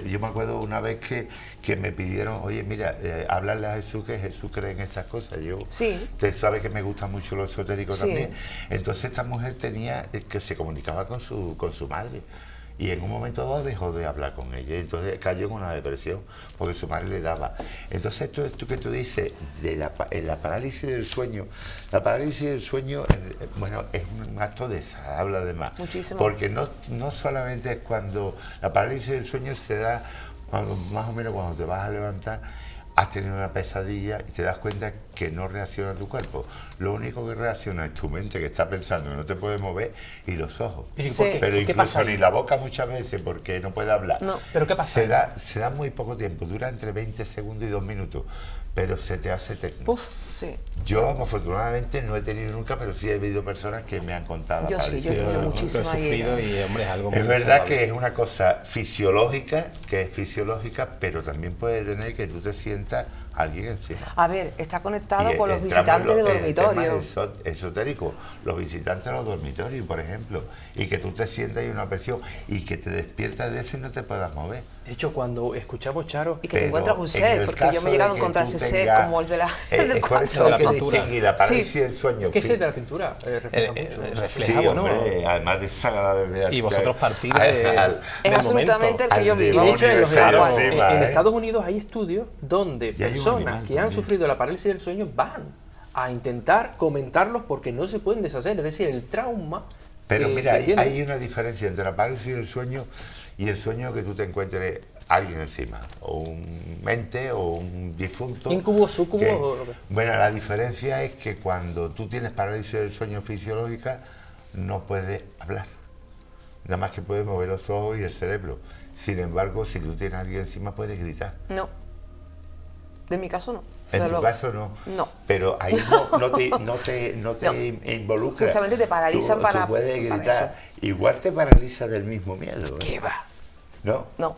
C: Yo me acuerdo una vez que me pidieron, oye, mira, háblale a Jesús, que Jesús cree en esas cosas. Usted sabe que me gusta mucho lo esotérico también. Entonces esta mujer tenía que se comunicaba con su madre. Y en un momento dado dejó de hablar con ella, entonces cayó en una depresión porque su madre le daba. Entonces esto que tú dices de la parálisis del sueño, la parálisis del sueño, es un acto desagradable además.
B: Muchísimo.
C: Porque no solamente es cuando la parálisis del sueño se da más o menos cuando te vas a levantar, has tenido una pesadilla y te das cuenta que no reacciona tu cuerpo. Lo único que reacciona es tu mente, que está pensando que no te puede mover, y los ojos. Pero incluso ni la boca muchas veces, porque no puede hablar.
B: No.
A: ¿Pero qué pasa?
C: Se da muy poco tiempo, dura entre 20 segundos y 2 minutos, pero se te hace eterno. Yo afortunadamente no he tenido nunca, pero sí he visto personas que me han contado.
B: Yo he tenido muchísimas.
C: Es verdad que es una cosa fisiológica, pero también puede tener que tú te sientas alguien encima.
B: A ver, está conectado con los visitantes de dormitorio.
C: Esotérico, los visitantes de los dormitorios, por ejemplo, y que tú te sientas y una presión y que te despiertas de eso y no te puedas mover.
A: De hecho, cuando escuchamos, Charo...
B: Y que te encuentras un ser, porque yo me he llegado a encontrar ese ser como el de la...
C: por eso hay que distinguir la parálisis del sueño.
A: ¿Qué ser de la pintura?
D: Refleja, ¿no?
C: Además de desagradable.
D: Y vosotros partís
B: es absolutamente el que yo vivo.
A: De hecho, en Estados Unidos hay estudios donde personas que han sufrido la parálisis del sueño van a intentar comentarlos porque no se pueden deshacer, es decir, el trauma.
C: Pero mira, hay una diferencia entre la parálisis del sueño y el sueño que tú te encuentres alguien encima, o un mente, o un difunto.
A: ¿Incubo, sucubo?
C: Bueno, la diferencia es que cuando tú tienes parálisis del sueño fisiológica, no puedes hablar. Nada más que puedes mover los ojos y el cerebro. Sin embargo, si tú tienes a alguien encima, puedes gritar.
B: No. En mi caso no.
C: En tu caso no.
B: No.
C: Pero ahí no te involucra.
B: Justamente te paralizan
C: tú puedes gritar. Igual te paraliza del mismo miedo.
B: ¿Qué va?
C: ¿No?
B: No.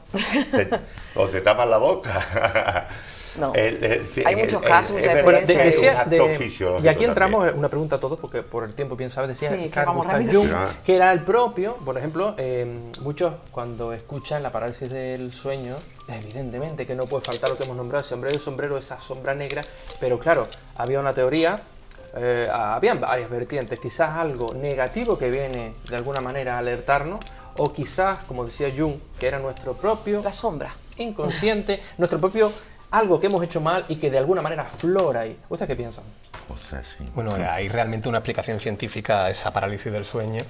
C: O te tapas la boca.
B: No. Hay muchos casos, muchas
A: experiencias.
C: Bueno,
A: y aquí entramos, una pregunta a todos, porque por el tiempo, bien sabes, decía
B: sí,
A: Carl Gustav Jung, que era el propio, por ejemplo, muchos cuando escuchan la parálisis del sueño, evidentemente que no puede faltar lo que hemos nombrado, el sombrero, esa sombra negra, pero claro, había una teoría, habían varias vertientes, quizás algo negativo que viene de alguna manera a alertarnos, o quizás, como decía Jung, que era nuestro propio...
B: La sombra.
A: Inconsciente, nuestro propio... algo que hemos hecho mal y que de alguna manera aflora ahí. ¿Ustedes qué piensan?
C: O sea, sí.
D: Bueno, hay realmente una explicación científica a esa parálisis del sueño,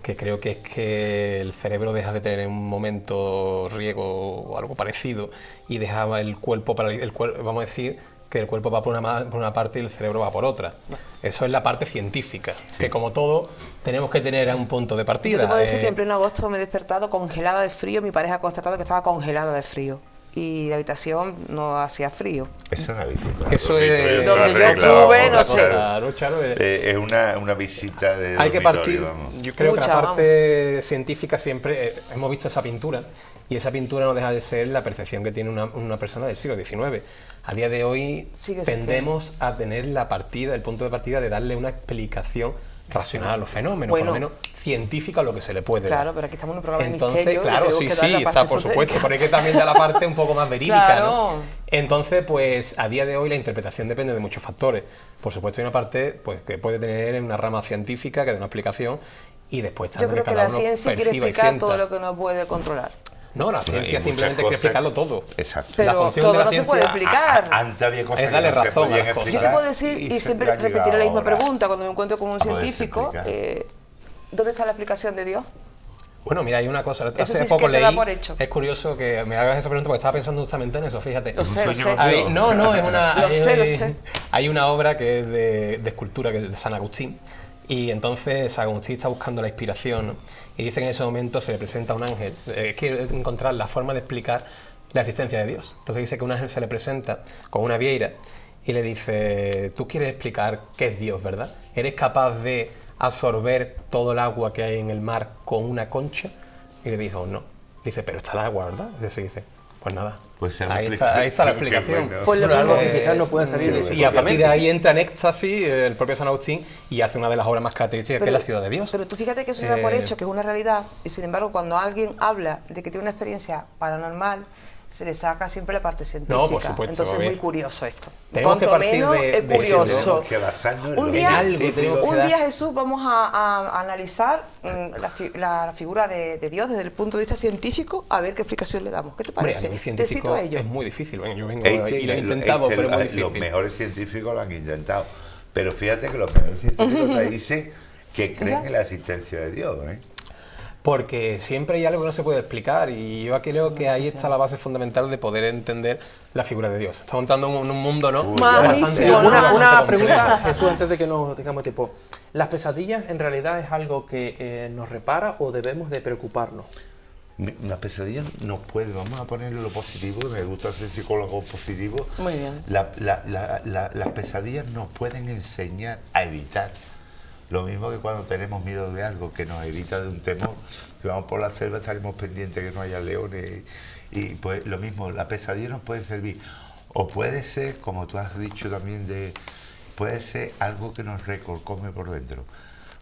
D: que creo que es que el cerebro deja de tener un momento riego o algo parecido y dejaba el cuerpo, vamos a decir, que el cuerpo va por una parte y el cerebro va por otra. Eso es la parte científica, que como todo tenemos que tener un punto de partida.
B: Yo te puedo decir que en pleno agosto me he despertado congelada de frío, mi pareja ha constatado que estaba congelada de frío. Y la habitación no hacía frío.
C: Es una visita.
D: Eso es
B: donde yo estuve, no
D: sé.
C: Es una visita de
D: hay que partir.
C: Vamos.
D: Yo creo que la parte científica siempre hemos visto esa pintura y esa pintura no deja de ser la percepción que tiene una persona del siglo XIX. A día de hoy tendemos a tener el punto de partida de darle una explicación racional a los fenómenos, por lo menos científica, lo que se le puede dar.
B: Pero aquí estamos en un programa
D: entonces,
B: de misterio.
D: Claro, sí, está por supuesto, pero hay que también dar la parte un poco más verídica,
B: claro.
D: ¿no? Entonces, pues a día de hoy la interpretación depende de muchos factores. Por supuesto hay una parte pues que puede tener una rama científica que da una explicación y después también
B: yo creo que la ciencia quiere explicar todo lo que no puede controlar.
D: No, la ciencia simplemente quiere explicarlo todo.
C: Exacto.
B: Pero
D: la función
B: todo
D: de la
B: no
D: ciencia,
B: se puede explicar.
C: Antes había cosas
D: es darle
C: que no
D: razón
C: se podían
D: a las cosas.
B: Yo te puedo decir, y siempre repetiré la misma pregunta cuando me encuentro con un científico, ¿dónde está la explicación de Dios?
D: Bueno, mira, hay una cosa,
B: eso
D: hace
B: sí
D: poco
B: que se
D: leí,
B: da por hecho.
D: Es curioso que me hagas esa pregunta porque estaba pensando justamente en eso, fíjate.
B: Lo sé.
D: No, es una...
B: Lo sé.
D: Hay una obra que es de escultura, que es de San Agustín, y entonces San Agustín está buscando la inspiración, ¿no? Y dice que en ese momento se le presenta a un ángel, quiere encontrar la forma de explicar la existencia de Dios. Entonces dice que un ángel se le presenta con una vieira y le dice, tú quieres explicar qué es Dios, ¿verdad? ¿Eres capaz de absorber todo el agua que hay en el mar con una concha? Y le dijo, no. Dice, pero está el agua, ¿verdad? Y dice, pues nada.
C: Pues
D: ahí está la explicación.
C: Bueno.
A: Pues algo que quizás no pueda salir de eso.
D: Y a partir de ahí entra en éxtasis el propio San Agustín y hace una de las obras más características, que es la Ciudad de Dios.
B: Pero tú fíjate que eso se da por hecho, que es una realidad, y sin embargo cuando alguien habla de que tiene una experiencia paranormal, se le saca siempre la parte científica.
D: No, por supuesto.
B: Entonces es muy curioso esto.
D: Tenemos que partir
B: menos es curioso.
C: Un
B: día, Jesús, vamos a analizar la figura de Dios desde el punto de vista científico, a ver qué explicación le damos. ¿Qué te parece?
D: Te cito a ello. Es muy difícil. Bueno, yo vengo y lo he intentado, pero es muy difícil.
C: Los mejores científicos lo han intentado. Pero fíjate que los mejores científicos te dicen que creen en la existencia de Dios,
D: Porque siempre hay algo que no se puede explicar y yo aquí creo que ahí está la base fundamental de poder entender la figura de Dios. Estamos entrando en un mundo, ¿no?
A: Una pregunta, Jesús, antes de que nos tengamos tiempo. ¿Las pesadillas en realidad es algo que nos repara o debemos de preocuparnos?
C: Las pesadillas nos pueden, vamos a ponerle lo positivo, me gusta ser psicólogo positivo.
B: Muy bien.
C: Las pesadillas nos pueden enseñar a evitar. Lo mismo que cuando tenemos miedo de algo que nos evita de un temor, que vamos por la selva estaremos pendientes que no haya leones, y pues lo mismo, la pesadilla nos puede servir, o puede ser, como tú has dicho también, puede ser algo que nos recorcome por dentro,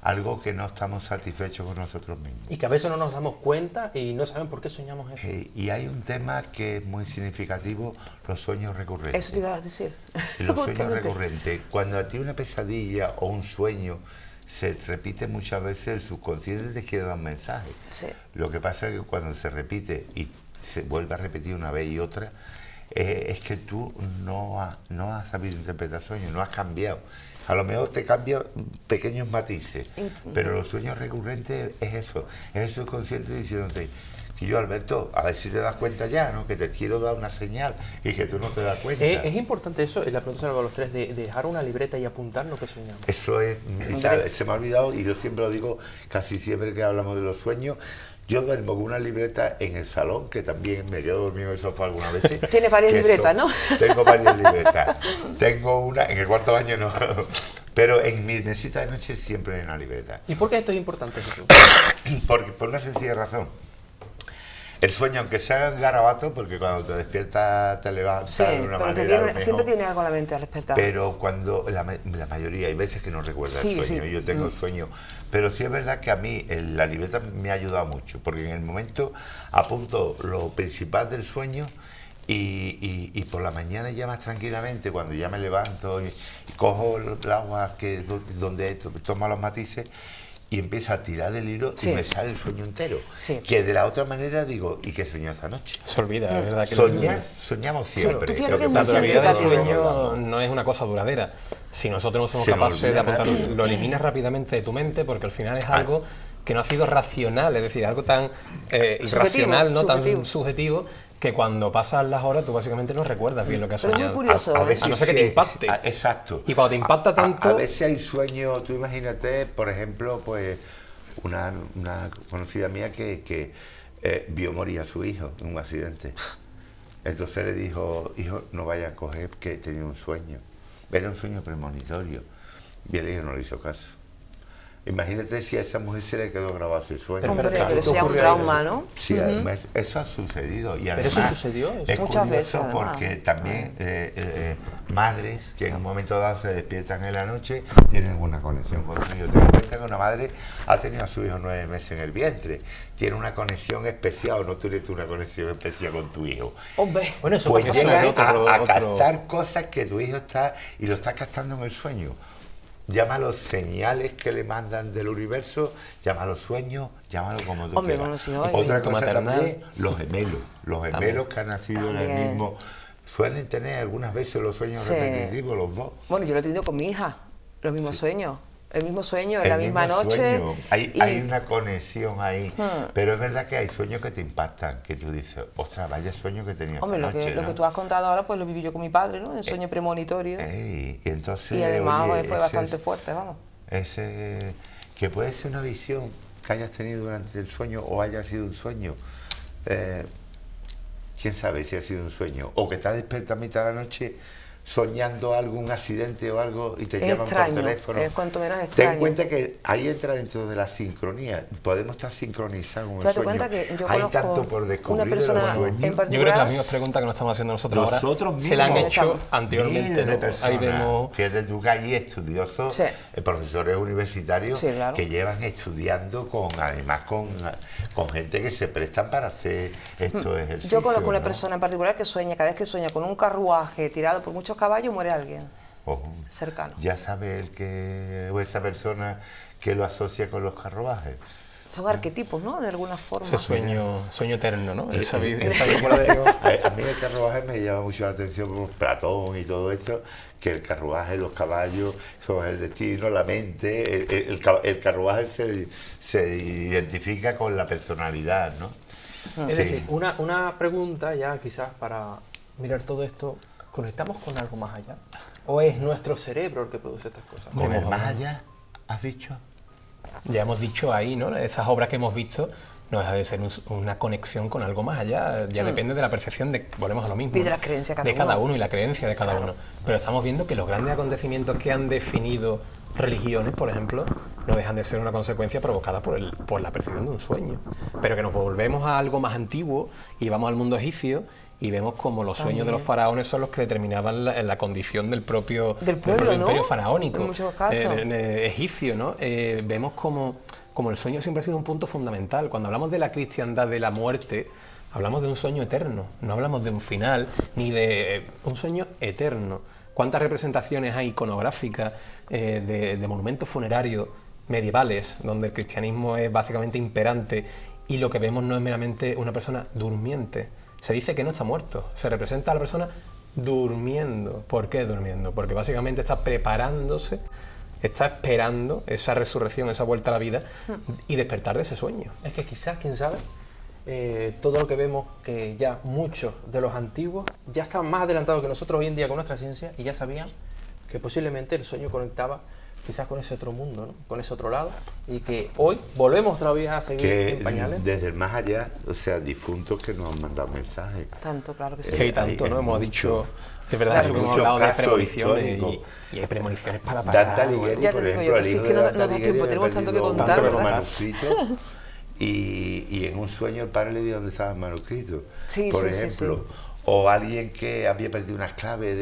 C: algo que no estamos satisfechos con nosotros mismos.
A: Y que a veces no nos damos cuenta y no sabemos por qué soñamos eso.
C: Y hay un tema que es muy significativo, los sueños recurrentes.
B: Eso te iba a decir.
C: Los sueños recurrentes. Cuando a ti una pesadilla o un sueño se repite muchas veces, el subconsciente te quiere dar un mensaje.
B: Sí.
C: Lo que pasa es que cuando se repite y se vuelve a repetir una vez y otra, es que tú no has sabido interpretar sueños, no has cambiado. A lo mejor te cambia pequeños matices, pero los sueños recurrentes es eso, es el subconsciente diciéndote, y yo, Alberto, a ver si te das cuenta ya, ¿no? Que te quiero dar una señal y que tú no te das cuenta.
A: Es importante eso, la pregunta se lo hago a los tres, de dejar una libreta y apuntar lo que soñamos.
C: Eso es, se me ha olvidado y yo siempre lo digo, casi siempre que hablamos de los sueños, Yo duermo con una libreta en el salón, que también me quedo dormido en el sofá algunas veces.
B: Tienes varias libretas, ¿no?
C: Tengo varias libretas. Tengo una, en el cuarto baño no, pero en mi mesita de noche siempre hay una libreta.
A: ¿Y por qué esto es importante, Jesús?
C: Por una sencilla razón. El sueño, aunque sea garabato, porque cuando te despiertas te levantas de una manera...
B: siempre tiene algo en la mente al despertar.
C: Pero cuando la mayoría, hay veces que no recuerda el sueño, yo tengo el sueño. Pero sí es verdad que a mí la libreta me ha ayudado mucho, porque en el momento apunto lo principal del sueño y por la mañana ya más tranquilamente, cuando ya me levanto y cojo el agua donde toma los matices, y empieza a tirar del hilo y me sale el sueño entero. Que de la otra manera digo, ¿y qué soñó esta noche?
D: Se olvida, es verdad que
C: soñamos siempre.
B: Tú fíjate que es muy
D: la vida del
B: significativo.
D: sueño no es una cosa duradera. Si nosotros no somos capaces de apuntarlo, lo eliminas rápidamente de tu mente, porque al final es algo que no ha sido racional, es decir, algo tan irracional, no tan subjetivo, que cuando pasan las horas tú básicamente no recuerdas bien lo que has soñado.
B: Es muy curioso,
C: a
D: no ser que te impacte.
C: Exacto.
D: Y cuando te impacta tanto...
C: A veces hay sueños, tú imagínate, por ejemplo, pues una conocida mía que vio morir a su hijo en un accidente. Entonces le dijo, hijo, no vaya a coger, que tenía un sueño. Era un sueño premonitorio. Y el hijo no le hizo caso. Imagínate si a esa mujer se le quedó grabado ese sueño.
B: Hombre, pero eso ya es un trauma, ¿no?
C: Sí, además, eso ha sucedido. Y además,
A: ¿pero eso sucedió?
C: Es
B: muchas
C: curioso
B: veces,
C: porque también madres que en un momento dado se despiertan en la noche tienen una conexión con su hijo. Ten en cuenta que una madre ha tenido a su hijo 9 meses en el vientre. Tiene una conexión especial, o no tienes tú una conexión especial con tu hijo.
B: Hombre,
A: bueno, eso
C: pues llegas a
D: otro...
C: captar cosas que tu hijo está y lo está captando en el sueño. Llámalos señales que le mandan del universo, llámalo sueños, llámalo como tú quieras.
B: Bueno, si no,
C: otra cosa también, los gemelos que han nacido en el mismo, suelen tener algunas veces los sueños repetitivos, los dos.
B: Bueno, yo lo he tenido con mi hija, los mismos sueños. El mismo sueño, en la misma noche.
C: Hay una conexión ahí. Pero es verdad que hay sueños que te impactan, que tú dices, ostras, vaya sueño que tenía esta noche,
B: lo que tú has contado ahora, pues lo viví yo con mi padre, ¿no? El sueño premonitorio.
C: Y entonces,
B: y además fue bastante fuerte, vamos.
C: Que puede ser una visión que hayas tenido durante el sueño o haya sido un sueño. ¿Quién sabe si ha sido un sueño? O que estás despierta a mitad de la noche soñando algún accidente o algo y te llaman por teléfono.
B: Es cuanto menos extraño.
C: Ten en cuenta que ahí entra dentro de la sincronía. Podemos estar sincronizados con el sueño.
B: Cuenta que yo
C: hay tanto por descubrir
B: una persona
C: de los sueños.
B: en particular.
D: Yo creo que las mismas preguntas que nos estamos haciendo nosotros ahora se la han hecho anteriormente.
C: De personas.
D: Ahí vemos...
C: Fíjate tú que hay estudiosos, profesores universitarios que llevan estudiando además con gente que se prestan para hacer estos ejercicios.
B: Yo conozco una persona en particular que sueña, cada vez que sueña con un carruaje tirado por muchos caballos, muere alguien cercano.
C: Ya sabe o esa persona que lo asocia con los carruajes.
B: Son arquetipos, ¿no? De alguna forma.
D: Ese sueño eterno, ¿no?
C: A mí el carruaje me llama mucho la atención por Platón y todo esto, que el carruaje, los caballos, son el destino, la mente. El carruaje se identifica con la personalidad, ¿no?
A: Es decir, una pregunta ya quizás para mirar todo esto, ¿conectamos con algo más allá? ¿O es nuestro cerebro el que produce estas cosas?
C: ¿Con el más allá, has dicho?
D: Ya hemos dicho ahí, ¿no? Esas obras que hemos visto no deja de ser una conexión con algo más allá. Ya depende de la percepción volvemos a lo mismo.
B: Y de la creencia
D: de cada uno y la creencia de cada uno. Pero estamos viendo que los grandes acontecimientos que han definido religiones, por ejemplo, no dejan de ser una consecuencia provocada por la percepción de un sueño. Pero que nos volvemos a algo más antiguo y vamos al mundo egipcio y vemos como los sueños de los faraones son los que determinaban la condición del propio imperio faraónico.
B: En muchos casos.
D: Egipcio, ¿no? Vemos como el sueño siempre ha sido un punto fundamental. Cuando hablamos de la cristiandad de la muerte, hablamos de un sueño eterno, no hablamos de un final, ni de un sueño eterno. ¿Cuántas representaciones hay iconográficas de monumentos funerarios medievales, donde el cristianismo es básicamente imperante y lo que vemos no es meramente una persona durmiente? Se dice que no está muerto, se representa a la persona durmiendo. ¿Por qué durmiendo? Porque básicamente está preparándose, está esperando esa resurrección, esa vuelta a la vida y despertar de ese sueño.
A: Es que quizás, quién sabe, todo lo que vemos, que ya muchos de los antiguos ya estaban más adelantados que nosotros hoy en día con nuestra ciencia y ya sabían que posiblemente el sueño conectaba quizás con ese otro mundo, ¿no? Con ese otro lado, y que hoy volvemos otra vez a seguir en pañales.
C: Desde el más allá, o sea, difuntos que nos han mandado mensajes.
B: Tanto, claro que sí.
D: Es que hay tanto, ¿no? Hemos dicho, es verdad, eso que hemos hablado de premoniciones y hay premoniciones para
C: Dante Alighieri,
B: ya
C: por
B: te digo
C: ejemplo,
B: yo, si es que no da tiempo, tenemos tanto que contar,
C: un
B: ¿verdad?
C: manuscrito, y en un sueño el padre le dijo dónde estaba el manuscrito.
B: Sí,
C: por
B: sí,
C: ejemplo.
B: sí.
C: O alguien que había perdido unas claves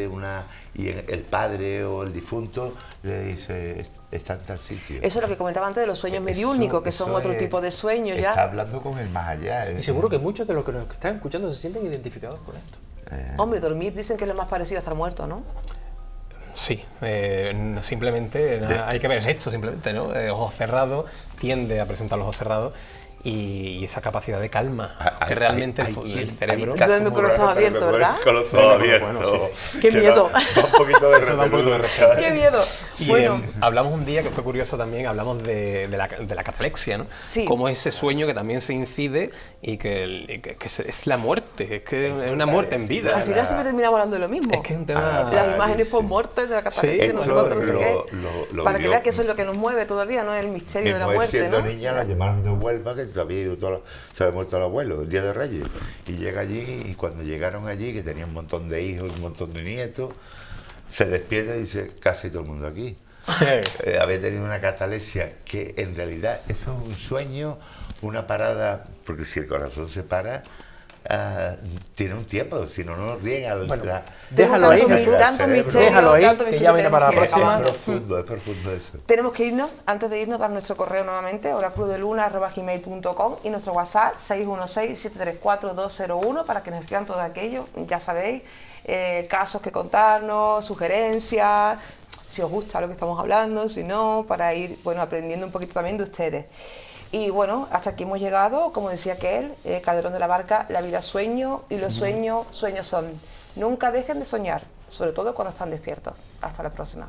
C: y el padre o el difunto le dice, está en tal sitio.
B: Eso es lo que comentaba antes de los sueños mediúnicos, que son otro tipo de sueños ya.
C: Está hablando con el más allá.
A: Y seguro que muchos de los que nos están escuchando se sienten identificados con esto.
B: Hombre, dormir dicen que es lo más parecido a estar muerto, ¿no?
D: Sí, simplemente hay que ver esto, simplemente, ¿no? Ojos cerrados, tiende a presentar los ojos cerrados y esa capacidad de calma que realmente el cerebro...
B: Duerme con los ojos abiertos, ¿verdad?
C: Con los ojos abiertos.
D: Bueno, sí.
B: ¡Qué miedo!
C: Da un poquito de respeto.
B: ¡Qué miedo!
D: Y
B: Bueno,
D: hablamos un día que fue curioso también, hablamos de la catalepsia, ¿no?
B: Sí.
D: Como ese sueño que también se incide y que es la muerte, es que es una muerte en vida.
B: al final siempre terminamos hablando de lo mismo.
D: Es que es un tema...
B: Las imágenes post-mortem de la catalepsia,
D: Sí,
B: no sé cuánto, no sé qué. Para que
C: vio-
B: veas que eso es lo que nos mueve todavía, ¿no? El misterio de la
C: Mi mujer,
B: muerte,
C: siendo
B: ¿no?
C: niña, la llamaron de Huelva, que había ido se había muerto el abuelo, el Día de Reyes. Y llega allí, y cuando llegaron allí, que tenía un montón de hijos, un montón de nietos, se despierta y dice, casi todo el mundo aquí. Había tenido una catalepsia, que en realidad eso es un sueño, una parada, porque si el corazón se para, tiene un tiempo, si no, no riega.
A: Déjalo ahí, Jesús.
B: Tanto misterio,
A: Déjalo ahí,
B: tanto
A: que
B: misterio
A: ya viene para la
B: tenemos que
A: próxima.
B: acabar.
C: Es profundo eso.
B: Tenemos que irnos, antes de irnos, dar nuestro correo nuevamente, oraculodeluna@gmail.com, y nuestro WhatsApp 616-734-201 para que nos escriban todo aquello, ya sabéis, casos que contarnos, sugerencias, si os gusta lo que estamos hablando, si no, para ir aprendiendo un poquito también de ustedes. Y bueno, hasta aquí hemos llegado, como decía aquel, Calderón de la Barca, la vida es sueño y los sueños son. Nunca dejen de soñar, sobre todo cuando están despiertos. Hasta la próxima.